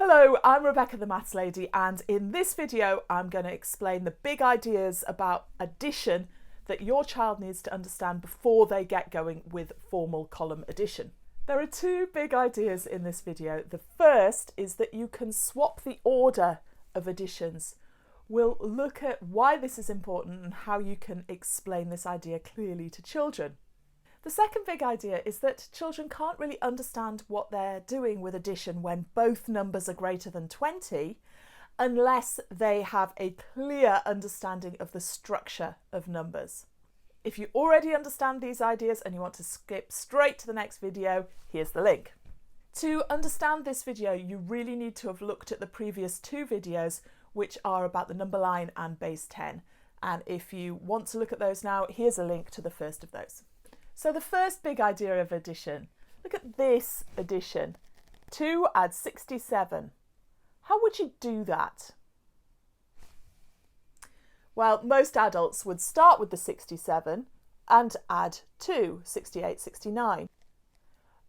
Hello, I'm Rebecca the Maths Lady, and in this video I'm going to explain the big ideas about addition that your child needs to understand before they get going with formal column addition. There are two big ideas in this video. The first is that you can swap the order of additions. We'll look at why this is important and how you can explain this idea clearly to children. The second big idea is that children can't really understand what they're doing with addition when both numbers are greater than 20 unless they have a clear understanding of the structure of numbers. If you already understand these ideas and you want to skip straight to the next video, here's the link. To understand this video, you really need to have looked at the previous two videos, which are about the number line and base 10. And if you want to look at those now, here's a link to the first of those. So the first big idea of addition, look at this addition. 2 add 67. How would you do that? Well, most adults would start with the 67 and add 2, 68, 69.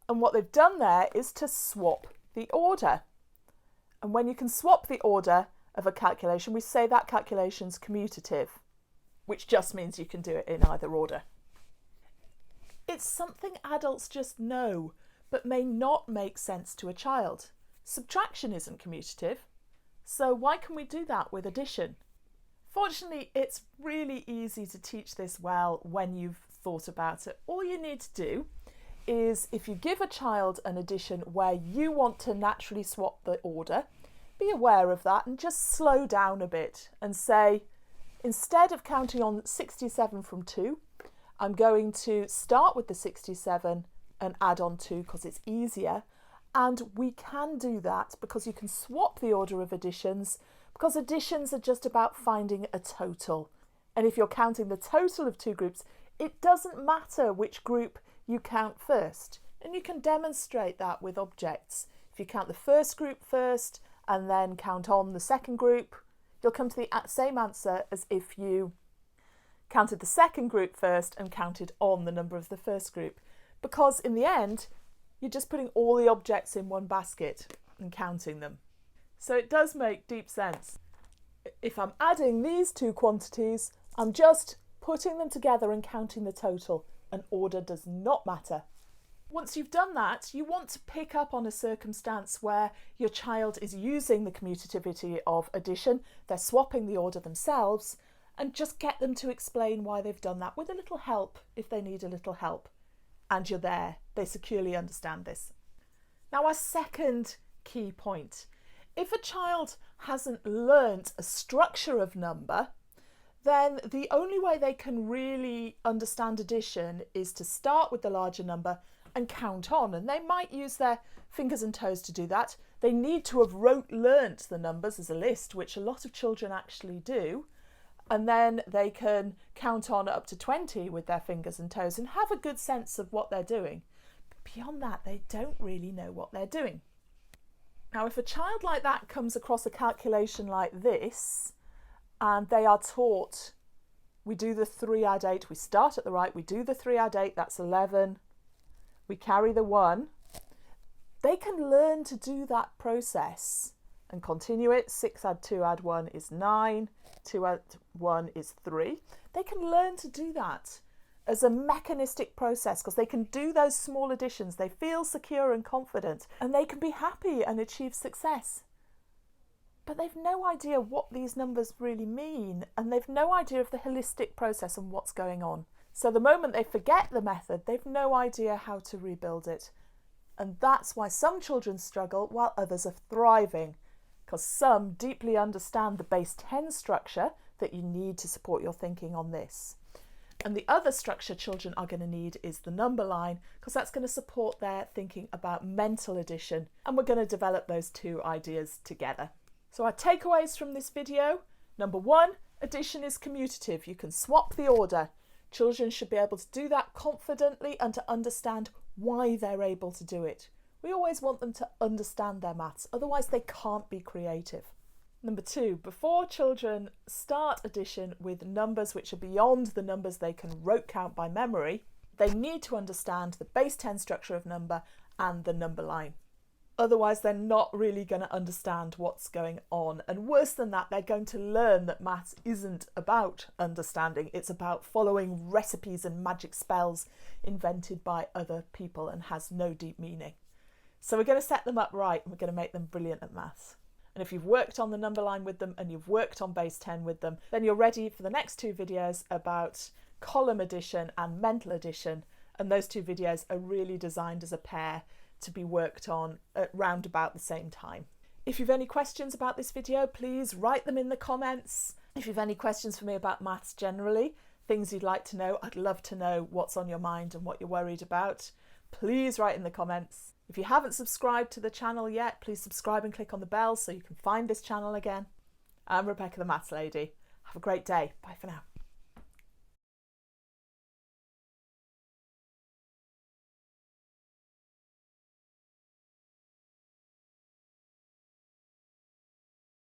And what they've done there is to swap the order. And when you can swap the order of a calculation, we say that calculation's commutative, which just means you can do it in either order. It's something adults just know, but may not make sense to a child. Subtraction isn't commutative, so why can we do that with addition? Fortunately, it's really easy to teach this well when you've thought about it. All you need to do is, if you give a child an addition where you want to naturally swap the order, be aware of that and just slow down a bit and say, instead of counting on 67 from 2, I'm going to start with the 67 and add on 2 because it's easier. And we can do that because you can swap the order of additions, because additions are just about finding a total. And if you're counting the total of two groups, it doesn't matter which group you count first. And you can demonstrate that with objects. If you count the first group first and then count on the second group, you'll come to the same answer as if you counted the second group first and counted on the number of the first group, because in the end you're just putting all the objects in one basket and counting them. So it does make deep sense. If I'm adding these two quantities, I'm just putting them together and counting the total, and order does not matter. Once you've done that, you want to pick up on a circumstance where your child is using the commutativity of addition, they're swapping the order themselves, and just get them to explain why they've done that with a little help if they need a little help. And you're there. They securely understand this. Now, our second key point. If a child hasn't learnt a structure of number, then the only way they can really understand addition is to start with the larger number and count on. And they might use their fingers and toes to do that. They need to have learnt the numbers as a list, which a lot of children actually do. And then they can count on up to 20 with their fingers and toes and have a good sense of what they're doing. But beyond that, they don't really know what they're doing. Now, if a child like that comes across a calculation like this, and they are taught, we do the 3 add 8, we start at the right, we do the 3 add 8, that's 11, we carry the 1, they can learn to do that process and continue it. 6 add 2 add 1 is 9, 2 add 1 is 3. They can learn to do that as a mechanistic process because they can do those small additions. They feel secure and confident and they can be happy and achieve success. But they've no idea what these numbers really mean, and they've no idea of the holistic process and what's going on. So the moment they forget the method, they've no idea how to rebuild it. And that's why some children struggle while others are thriving, because some deeply understand the base 10 structure that you need to support your thinking on this. And the other structure children are going to need is the number line, because that's going to support their thinking about mental addition. And we're going to develop those two ideas together. So our takeaways from this video: number 1, addition is commutative. You can swap the order. Children should be able to do that confidently and to understand why they're able to do it. We always want them to understand their maths, otherwise they can't be creative. Number 2, before children start addition with numbers which are beyond the numbers they can rote count by memory, they need to understand the base 10 structure of number and the number line. Otherwise, they're not really going to understand what's going on. And worse than that, they're going to learn that maths isn't about understanding. It's about following recipes and magic spells invented by other people and has no deep meaning. So we're going to set them up right and we're going to make them brilliant at maths. And if you've worked on the number line with them and you've worked on base 10 with them, then you're ready for the next two videos about column addition and mental addition. And those two videos are really designed as a pair to be worked on at round about the same time. If you've any questions about this video, please write them in the comments. If you've any questions for me about maths generally, things you'd like to know, I'd love to know what's on your mind and what you're worried about. Please write in the comments. If you haven't subscribed to the channel yet, please subscribe and click on the bell so you can find this channel again. I'm Rebecca the Maths Lady. Have a great day. Bye for now.